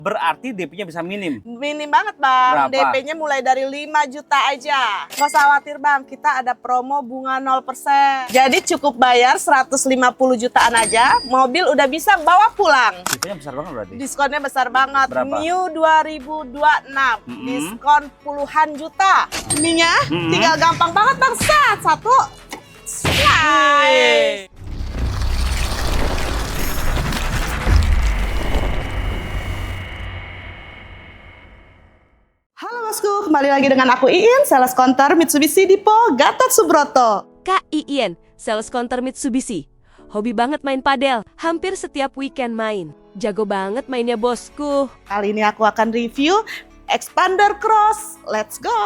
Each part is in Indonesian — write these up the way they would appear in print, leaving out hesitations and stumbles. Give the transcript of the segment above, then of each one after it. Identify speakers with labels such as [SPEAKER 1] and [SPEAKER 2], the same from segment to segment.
[SPEAKER 1] Berarti DP-nya bisa minim.
[SPEAKER 2] Minim banget bang,
[SPEAKER 1] Berapa?
[SPEAKER 2] DP-nya mulai dari 5 juta aja. Nggak usah khawatir bang, kita ada promo bunga 0%. Jadi cukup bayar 150 jutaan aja, mobil udah bisa bawa pulang.
[SPEAKER 1] DP-nya besar banget berarti.
[SPEAKER 2] Diskonnya besar banget.
[SPEAKER 1] Berapa?
[SPEAKER 2] New 2026, diskon puluhan juta. Ininya tinggal gampang banget bang, satu. Slide. Halo bosku, kembali lagi dengan aku Iin, sales counter Mitsubishi Dipo, Gatot Subroto.
[SPEAKER 3] Kak Iin, sales counter Mitsubishi. Hobi banget main padel, hampir setiap weekend main. Jago banget mainnya bosku.
[SPEAKER 2] Kali ini aku akan review Expander Cross. Let's go!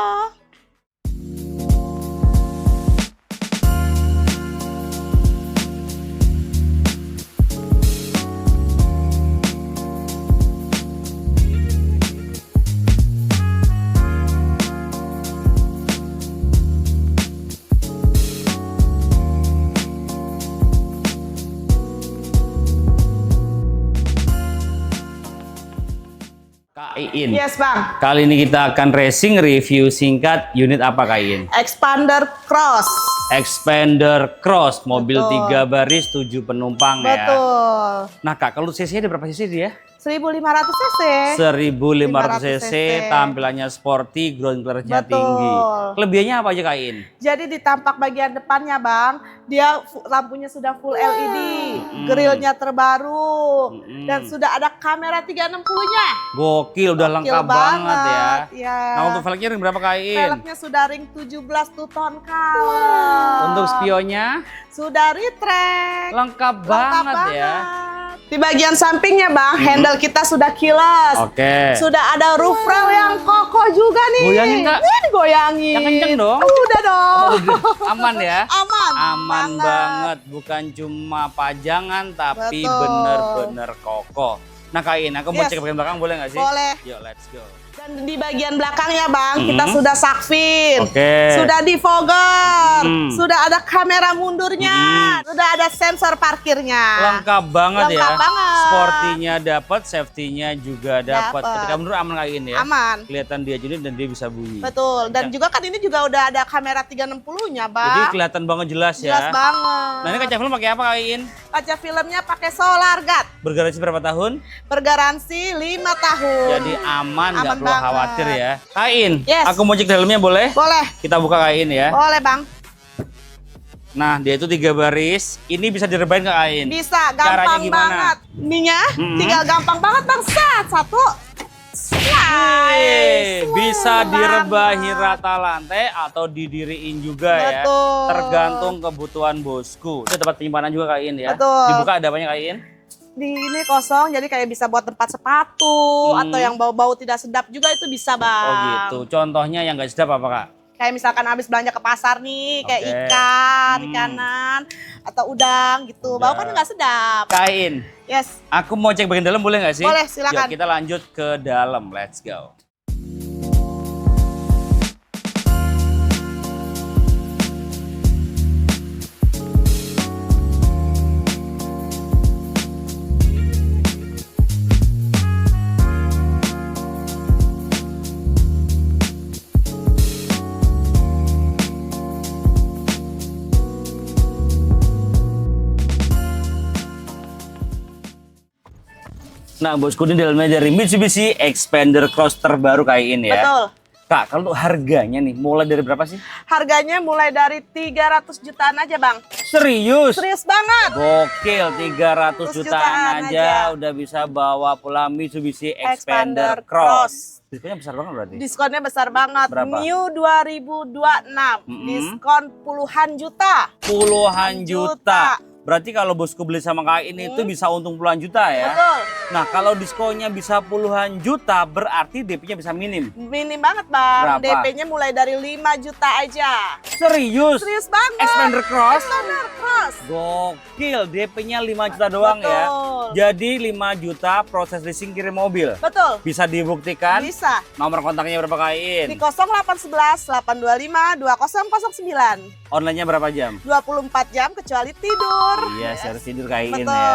[SPEAKER 1] Kak Iin.
[SPEAKER 2] Yes bang,
[SPEAKER 1] Kali ini kita akan racing review singkat unit apa Kak Iin?
[SPEAKER 2] Expander Cross.
[SPEAKER 1] Expander Cross, mobil
[SPEAKER 2] Betul.
[SPEAKER 1] 3 baris 7 penumpang ya.
[SPEAKER 2] Betul.
[SPEAKER 1] Nah Kak, kalau cc-nya ada berapa cc dia?
[SPEAKER 2] 1500 cc.
[SPEAKER 1] 1500 cc, tampilannya sporty, ground clearance-nya
[SPEAKER 2] Betul.
[SPEAKER 1] tinggi. Kelebihannya apa aja Kak Iin?
[SPEAKER 2] Jadi di tampak bagian depannya bang, dia lampunya sudah full LED, grillnya terbaru, dan sudah ada kamera 360-nya.
[SPEAKER 1] Gokil, udah lengkap banget ya.
[SPEAKER 2] Ya.
[SPEAKER 1] Nah untuk velgnya ring berapa Kak Iin?
[SPEAKER 2] Velgnya sudah ring 17 two-tone color.
[SPEAKER 1] Untuk spionnya
[SPEAKER 2] Sudah retract.
[SPEAKER 1] lengkap banget ya.
[SPEAKER 2] Di bagian sampingnya bang, handle kita sudah keyless.
[SPEAKER 1] Oke.
[SPEAKER 2] Sudah ada roof rail yang kokoh juga nih.
[SPEAKER 1] Goyangin, Kak.
[SPEAKER 2] Ini digoyangin.
[SPEAKER 1] Yang kenceng dong.
[SPEAKER 2] Udah dong.
[SPEAKER 1] Aman ya?
[SPEAKER 2] Aman
[SPEAKER 1] Banget. Bukan cuma pajangan tapi
[SPEAKER 2] Betul.
[SPEAKER 1] bener-bener kokoh. Nah Kak Iin, aku mau
[SPEAKER 2] Yes.
[SPEAKER 1] cek bagian belakang boleh nggak sih?
[SPEAKER 2] Boleh.
[SPEAKER 1] Yuk let's go.
[SPEAKER 2] Dan di bagian belakangnya bang, kita sudah sakfin,
[SPEAKER 1] Oke.
[SPEAKER 2] sudah defogger,
[SPEAKER 1] Hmm.
[SPEAKER 2] sudah ada kamera mundurnya, sudah ada sensor parkirnya.
[SPEAKER 1] Lengkap banget
[SPEAKER 2] Lengkap
[SPEAKER 1] ya.
[SPEAKER 2] banget.
[SPEAKER 1] Sportinya dapat, safety-nya juga dapat.
[SPEAKER 2] Dapet.
[SPEAKER 1] Ketika menurut aman Kak Iin ya.
[SPEAKER 2] Aman.
[SPEAKER 1] Kelihatan dia unit dan dia bisa bunyi.
[SPEAKER 2] Betul. Dan juga kan ini juga udah ada kamera 360-nya bang.
[SPEAKER 1] Jadi kelihatan banget jelas ya.
[SPEAKER 2] Jelas banget.
[SPEAKER 1] Nah ini kaca film pakai apa Kak Iin?
[SPEAKER 2] Kaca filmnya pakai solar guard.
[SPEAKER 1] Bergaransi berapa tahun?
[SPEAKER 2] Bergaransi 5 tahun.
[SPEAKER 1] Jadi aman, nggak
[SPEAKER 2] Aman
[SPEAKER 1] perlu
[SPEAKER 2] banget.
[SPEAKER 1] khawatir ya. Kak Iin,
[SPEAKER 2] Yes.
[SPEAKER 1] aku mau cek dalamnya boleh?
[SPEAKER 2] Boleh.
[SPEAKER 1] Kita buka Kak Iin ya.
[SPEAKER 2] Boleh bang.
[SPEAKER 1] Nah dia itu 3 baris. Ini bisa direbahin ke Kak Iin?
[SPEAKER 2] Bisa,
[SPEAKER 1] Caranya
[SPEAKER 2] gampang
[SPEAKER 1] gimana?
[SPEAKER 2] banget. Ininya tinggal gampang banget bang. Satu. Slide.
[SPEAKER 1] Bisa
[SPEAKER 2] Smooth
[SPEAKER 1] direbahi
[SPEAKER 2] banget.
[SPEAKER 1] rata lantai atau didiriin juga ya.
[SPEAKER 2] Betul.
[SPEAKER 1] Tergantung kebutuhan bosku. Itu tempat penyimpanan juga Kak Iin ya.
[SPEAKER 2] Betul.
[SPEAKER 1] Dibuka ada apanya Kak Iin?
[SPEAKER 2] Di ini kosong, jadi kayak bisa buat tempat sepatu atau yang bau-bau tidak sedap juga itu bisa bang.
[SPEAKER 1] Oh gitu. Contohnya yang nggak sedap apa Kak?
[SPEAKER 2] Kayak misalkan habis belanja ke pasar nih, kayak
[SPEAKER 1] Oke.
[SPEAKER 2] ikan, ikanan, atau udang gitu. Bau kan nggak sedap.
[SPEAKER 1] Kak Iin,
[SPEAKER 2] Yes,
[SPEAKER 1] aku mau cek bagian dalam boleh nggak sih?
[SPEAKER 2] Boleh, silakan.
[SPEAKER 1] Yuk kita lanjut ke dalam. Let's go. Nah bosku ini dalamnya dari Mitsubishi Expander Cross terbaru Kak Iin ya.
[SPEAKER 2] betul.
[SPEAKER 1] Kak, kalau untuk harganya nih mulai dari berapa sih?
[SPEAKER 2] Harganya mulai dari 300 jutaan aja bang.
[SPEAKER 1] Serius?
[SPEAKER 2] Serius banget.
[SPEAKER 1] Gokil, 300 jutaan
[SPEAKER 2] jutaan
[SPEAKER 1] aja
[SPEAKER 2] aja.
[SPEAKER 1] udah bisa bawa pulang Mitsubishi
[SPEAKER 2] Expander
[SPEAKER 1] Expander Cross. Diskonnya besar banget berarti?
[SPEAKER 2] Diskonnya besar banget.
[SPEAKER 1] Berapa?
[SPEAKER 2] New 2026, diskon puluhan juta.
[SPEAKER 1] Puluhan juta. Berarti kalau bosku beli sama Kak Iin itu bisa untung puluhan juta ya?
[SPEAKER 2] Betul.
[SPEAKER 1] Nah kalau diskonnya bisa puluhan juta berarti DP-nya bisa minim.
[SPEAKER 2] Minim banget bang.
[SPEAKER 1] Berapa?
[SPEAKER 2] DP-nya mulai dari 5 juta aja.
[SPEAKER 1] Serius?
[SPEAKER 2] Serius banget.
[SPEAKER 1] Expander Cross?
[SPEAKER 2] Expander Cross.
[SPEAKER 1] Gokil, DP-nya 5 juta doang ya.
[SPEAKER 2] Betul.
[SPEAKER 1] Jadi 5 juta proses leasing kirim mobil.
[SPEAKER 2] Betul.
[SPEAKER 1] Bisa dibuktikan?
[SPEAKER 2] Bisa.
[SPEAKER 1] Nomor kontaknya berapa Kak Iin?
[SPEAKER 2] Di 0811 825 2009.
[SPEAKER 1] Online-nya berapa jam?
[SPEAKER 2] 24 jam kecuali tidur. tidur.
[SPEAKER 1] Iya, seri tidur Kak Iin
[SPEAKER 2] Betul.
[SPEAKER 1] ya.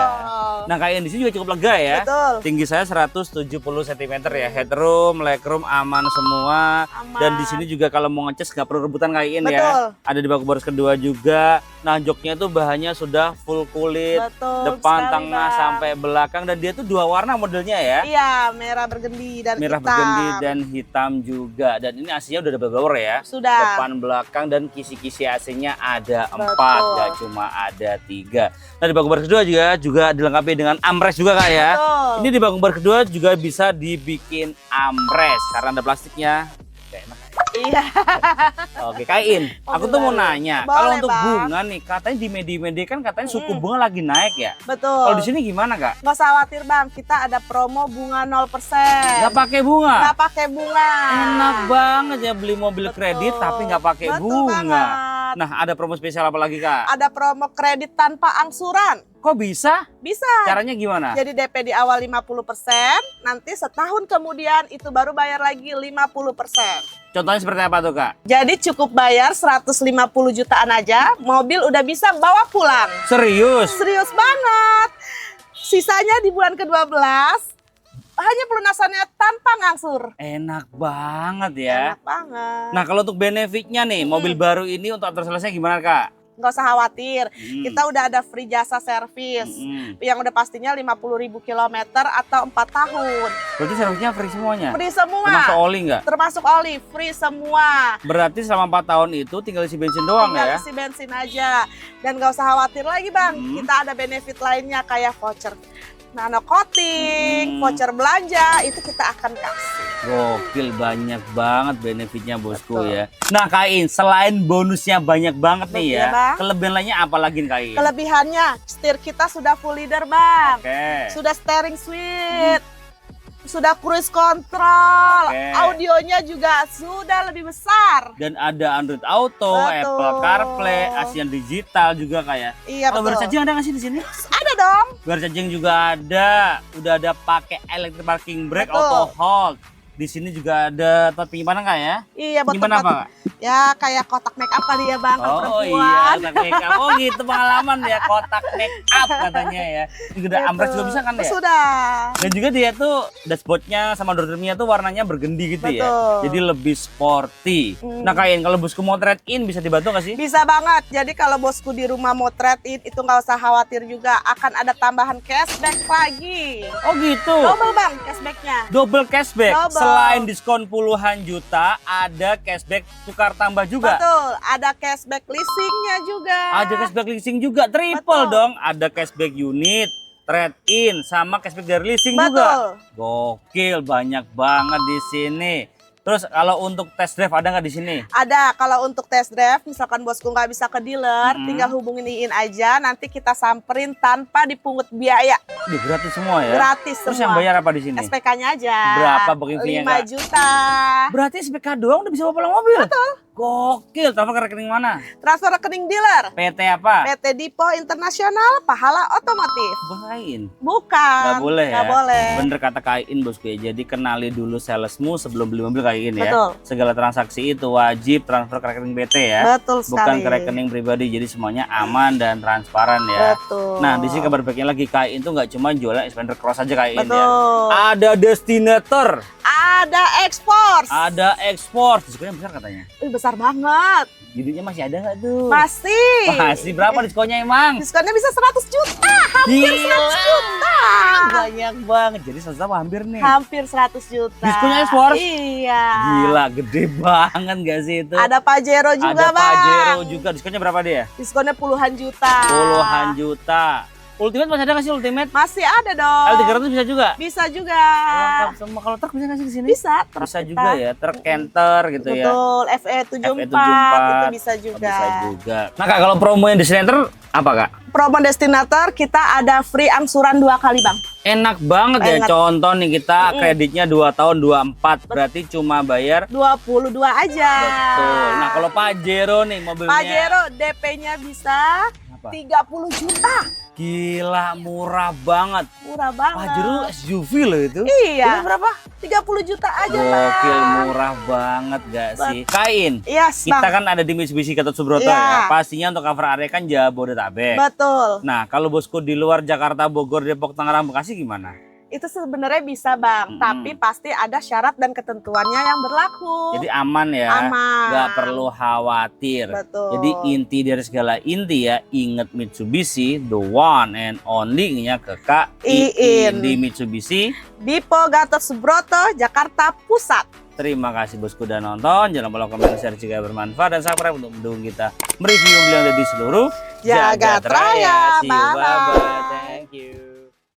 [SPEAKER 1] Nah, Kak Iin di sini juga cukup lega ya.
[SPEAKER 2] Betul.
[SPEAKER 1] Tinggi saya 170 cm ya. Headroom, legroom aman semua.
[SPEAKER 2] Aman.
[SPEAKER 1] Dan di sini juga kalau mau ngecas nggak perlu rebutan Kak Iin
[SPEAKER 2] Betul.
[SPEAKER 1] ya. Ada di bak boros kedua juga. Nah, joknya tuh bahannya sudah full kulit.
[SPEAKER 2] Betul
[SPEAKER 1] Depan,
[SPEAKER 2] sekali,
[SPEAKER 1] tengah,
[SPEAKER 2] Bang.
[SPEAKER 1] sampai belakang. Dan dia tuh dua warna modelnya ya.
[SPEAKER 2] Iya, merah bergendi dan
[SPEAKER 1] Merah
[SPEAKER 2] hitam.
[SPEAKER 1] bergendi dan hitam juga. Dan ini AC-nya udah double blower ya.
[SPEAKER 2] Sudah.
[SPEAKER 1] Depan, belakang, dan kisi-kisi AC-nya ada 4,
[SPEAKER 2] Betul.
[SPEAKER 1] gak cuma ada 3. Nah, di bak boros kedua juga dilengkapi dengan armrest juga Kak ya.
[SPEAKER 2] Betul.
[SPEAKER 1] Ini di bak boros kedua juga bisa dibikin armrest karena ada plastiknya. Gak enak.
[SPEAKER 2] Iya.
[SPEAKER 1] Oke, Kak Iin, aku tuh mau nanya,
[SPEAKER 2] Boleh,
[SPEAKER 1] kalau untuk
[SPEAKER 2] Bang.
[SPEAKER 1] bunga nih, katanya di media-media kan katanya suku bunga lagi naik ya.
[SPEAKER 2] Betul.
[SPEAKER 1] Kalau di sini gimana Kak?
[SPEAKER 2] Nggak usah khawatir Bang, kita ada promo bunga 0%.
[SPEAKER 1] Nggak pakai bunga?
[SPEAKER 2] Nggak pakai bunga.
[SPEAKER 1] Enak banget ya beli mobil
[SPEAKER 2] Betul.
[SPEAKER 1] kredit tapi nggak pakai
[SPEAKER 2] Betul
[SPEAKER 1] bunga.
[SPEAKER 2] banget.
[SPEAKER 1] Nah, ada promo spesial apa lagi Kak?
[SPEAKER 2] Ada promo kredit tanpa angsuran.
[SPEAKER 1] Kok bisa?
[SPEAKER 2] Bisa.
[SPEAKER 1] Caranya gimana?
[SPEAKER 2] Jadi DP di awal 50%, nanti setahun kemudian itu baru bayar lagi 50%.
[SPEAKER 1] Contohnya seperti apa tuh Kak?
[SPEAKER 2] Jadi cukup bayar 150 jutaan aja, mobil udah bisa bawa pulang.
[SPEAKER 1] Serius?
[SPEAKER 2] Serius banget. Sisanya di bulan ke-12 hanya pelunasannya tanpa ngangsur.
[SPEAKER 1] Enak banget ya.
[SPEAKER 2] Enak banget.
[SPEAKER 1] Nah, kalau untuk benefitnya nih, mobil baru ini untuk atur selesai gimana Kak?
[SPEAKER 2] Nggak usah khawatir,
[SPEAKER 1] Hmm.
[SPEAKER 2] kita udah ada free jasa servis.
[SPEAKER 1] Mm-mm.
[SPEAKER 2] Yang udah pastinya 50.000 kilometer atau 4 tahun.
[SPEAKER 1] Berarti servisnya free semuanya?
[SPEAKER 2] Free semua.
[SPEAKER 1] Termasuk oli nggak?
[SPEAKER 2] Termasuk oli, free semua.
[SPEAKER 1] Berarti selama 4 tahun itu tinggal isi bensin doang
[SPEAKER 2] Tinggal
[SPEAKER 1] ya?
[SPEAKER 2] isi bensin aja. Dan nggak usah khawatir lagi Bang, kita ada benefit lainnya kayak voucher nano coating, voucher belanja, itu kita akan kasih.
[SPEAKER 1] Gokil, banyak banget benefitnya bosku
[SPEAKER 2] Betul.
[SPEAKER 1] ya. Nah Kak Iin, selain bonusnya banyak banget nih
[SPEAKER 2] Betul,
[SPEAKER 1] ya,
[SPEAKER 2] Bang.
[SPEAKER 1] kelebihan lainnya apa lagi nih Kak Iin?
[SPEAKER 2] Kelebihannya, setir kita sudah full leader Bang.
[SPEAKER 1] Oke.
[SPEAKER 2] Sudah steering suite, sudah cruise control,
[SPEAKER 1] Oke.
[SPEAKER 2] audionya juga sudah lebih besar.
[SPEAKER 1] Dan ada Android Auto,
[SPEAKER 2] Betul.
[SPEAKER 1] Apple CarPlay, Asian Digital juga kayak.
[SPEAKER 2] Iya
[SPEAKER 1] Kalau
[SPEAKER 2] betul.
[SPEAKER 1] baru charging ada nggak sih di sini?
[SPEAKER 2] Ada dong.
[SPEAKER 1] Baru charging juga ada. Udah ada pakai electric parking brake,
[SPEAKER 2] Betul.
[SPEAKER 1] auto hold. Di sini juga ada tempat penyimpanan Kak ya?
[SPEAKER 2] Iya betul.
[SPEAKER 1] Penyimpanan apa Kak?
[SPEAKER 2] Ya kayak kotak make up kali ya Bang, kalau
[SPEAKER 1] Oh iya,
[SPEAKER 2] perempuan.
[SPEAKER 1] kotak make up. Oh gitu pengalaman ya, kotak make up katanya ya. Ini juga
[SPEAKER 2] Gitu.
[SPEAKER 1] armrest juga bisa kan ya?
[SPEAKER 2] Sudah.
[SPEAKER 1] Dan juga dia tuh dashboardnya sama door trimnya tuh warnanya bergendi gitu ya.
[SPEAKER 2] Betul.
[SPEAKER 1] Jadi lebih sporty. Nah Kak Iin, kalau bosku mau trade in bisa dibantu nggak sih?
[SPEAKER 2] Bisa banget. Jadi kalau bosku di rumah mau trade in itu nggak usah khawatir juga, akan ada tambahan cashback lagi.
[SPEAKER 1] Oh gitu.
[SPEAKER 2] Double Bang cashbacknya.
[SPEAKER 1] Double cashback.
[SPEAKER 2] Double.
[SPEAKER 1] Selain diskon puluhan juta, ada cashback tukar tambah juga.
[SPEAKER 2] Betul. Ada cashback leasingnya juga.
[SPEAKER 1] Ada cashback leasing juga, triple
[SPEAKER 2] Betul.
[SPEAKER 1] dong. Ada cashback unit, trade in, sama cashback dari leasing
[SPEAKER 2] Betul.
[SPEAKER 1] juga. Gokil, banyak banget di sini. Terus kalau untuk test drive ada nggak di sini?
[SPEAKER 2] Ada. Kalau untuk test drive, misalkan bosku nggak bisa ke dealer, tinggal hubungin Iin aja. Nanti kita samperin tanpa dipungut biaya.
[SPEAKER 1] Udah gratis semua ya?
[SPEAKER 2] Gratis
[SPEAKER 1] Terus
[SPEAKER 2] semua.
[SPEAKER 1] yang bayar apa di sini?
[SPEAKER 2] SPK-nya aja.
[SPEAKER 1] Berapa booking fee-nya,
[SPEAKER 2] 5
[SPEAKER 1] Kak?
[SPEAKER 2] juta.
[SPEAKER 1] Berarti SPK doang udah bisa bawa pulang mobil? Betul. Gokil, transfer ke rekening mana?
[SPEAKER 2] Transfer rekening dealer.
[SPEAKER 1] PT apa?
[SPEAKER 2] PT Dipo Internasional Pahala Otomotif.
[SPEAKER 1] Bukain.
[SPEAKER 2] Bukan.
[SPEAKER 1] Nggak boleh ya?
[SPEAKER 2] Nggak boleh.
[SPEAKER 1] Bener kata Kak Iin bosku ya. Jadi kenali dulu salesmu sebelum beli mobil Kak Iin ya.
[SPEAKER 2] Betul.
[SPEAKER 1] Segala transaksi itu wajib transfer ke rekening PT ya.
[SPEAKER 2] Betul
[SPEAKER 1] Bukan
[SPEAKER 2] sekali.
[SPEAKER 1] ke rekening pribadi. Jadi semuanya aman dan transparan ya.
[SPEAKER 2] Betul.
[SPEAKER 1] Nah, di sini kabar baiknya lagi Kak Iin tuh nggak cuma jualan expander cross aja Kak Iin ya.
[SPEAKER 2] Betul.
[SPEAKER 1] Ada destinator,
[SPEAKER 2] Ada ekspor.
[SPEAKER 1] ada ekspor. Diskonnya besar katanya.
[SPEAKER 2] Besar banget.
[SPEAKER 1] Giginya masih ada nggak tuh?
[SPEAKER 2] Masih.
[SPEAKER 1] Masih berapa diskonnya emang?
[SPEAKER 2] Diskonnya bisa 100 juta. Hampir 100 juta.
[SPEAKER 1] Banyak banget. Jadi 100 apa hampir nih?
[SPEAKER 2] Hampir 100 juta.
[SPEAKER 1] Diskonnya ekspor?
[SPEAKER 2] Iya.
[SPEAKER 1] Gila, gede banget gak sih itu?
[SPEAKER 2] Ada Pajero juga
[SPEAKER 1] Ada
[SPEAKER 2] Bang.
[SPEAKER 1] Pajero juga. Diskonnya berapa dia?
[SPEAKER 2] Diskonnya puluhan juta.
[SPEAKER 1] Puluhan juta. Ultimate masih ada nggak sih Ultimate?
[SPEAKER 2] Masih ada dong.
[SPEAKER 1] L300 bisa juga?
[SPEAKER 2] Bisa juga.
[SPEAKER 1] Lengkap semua. Kalau truk bisa nggak sih di sini?
[SPEAKER 2] Bisa. truk
[SPEAKER 1] Bisa
[SPEAKER 2] kita.
[SPEAKER 1] juga ya. Truk canter gitu ya.
[SPEAKER 2] Betul. FE74 itu bisa juga.
[SPEAKER 1] Bisa juga. Nah Kak, kalau promo yang di Destinator apa Kak?
[SPEAKER 2] Promo Destinator kita ada free angsuran 2 kali Bang.
[SPEAKER 1] Enak banget ya.
[SPEAKER 2] Enak.
[SPEAKER 1] Contoh nih kita kreditnya 2 tahun 24. Berarti cuma bayar
[SPEAKER 2] 22 aja.
[SPEAKER 1] betul. Nah kalau Pajero nih mobilnya.
[SPEAKER 2] Pajero DP-nya bisa
[SPEAKER 1] Apa?
[SPEAKER 2] 30 juta.
[SPEAKER 1] Gila, murah banget.
[SPEAKER 2] Murah banget.
[SPEAKER 1] Pajero SUV loh itu.
[SPEAKER 2] Iya.
[SPEAKER 1] Ini berapa?
[SPEAKER 2] 30 juta aja,
[SPEAKER 1] Gokil,
[SPEAKER 2] Bang.
[SPEAKER 1] murah banget gak sih? Kain.
[SPEAKER 2] Yes,
[SPEAKER 1] Kita
[SPEAKER 2] Bang.
[SPEAKER 1] kan ada di Mitsubishi Gatot Subroto
[SPEAKER 2] Iya.
[SPEAKER 1] ya. Pastinya untuk cover area kan Jabodetabek.
[SPEAKER 2] Betul.
[SPEAKER 1] Nah, kalau bosku di luar Jakarta, Bogor, Depok, Tangerang, Bekasi gimana?
[SPEAKER 2] Itu sebenarnya bisa, Bang, tapi pasti ada syarat dan ketentuannya yang berlaku.
[SPEAKER 1] Jadi aman ya.
[SPEAKER 2] Aman.
[SPEAKER 1] Nggak perlu khawatir.
[SPEAKER 2] Betul.
[SPEAKER 1] Jadi inti dari segala inti ya, inget Mitsubishi, the one and only-nya ke Kak Iin di Mitsubishi
[SPEAKER 2] Dipo Gatot Subroto, Jakarta Pusat.
[SPEAKER 1] Terima kasih bosku udah nonton. Jangan lupa komen, share jika bermanfaat, dan subscribe untuk mendukung kita mereview beli yang ada di seluruh
[SPEAKER 2] Jagat Raya.
[SPEAKER 1] See you, bye-bye.
[SPEAKER 2] Bye-bye.
[SPEAKER 1] Thank you.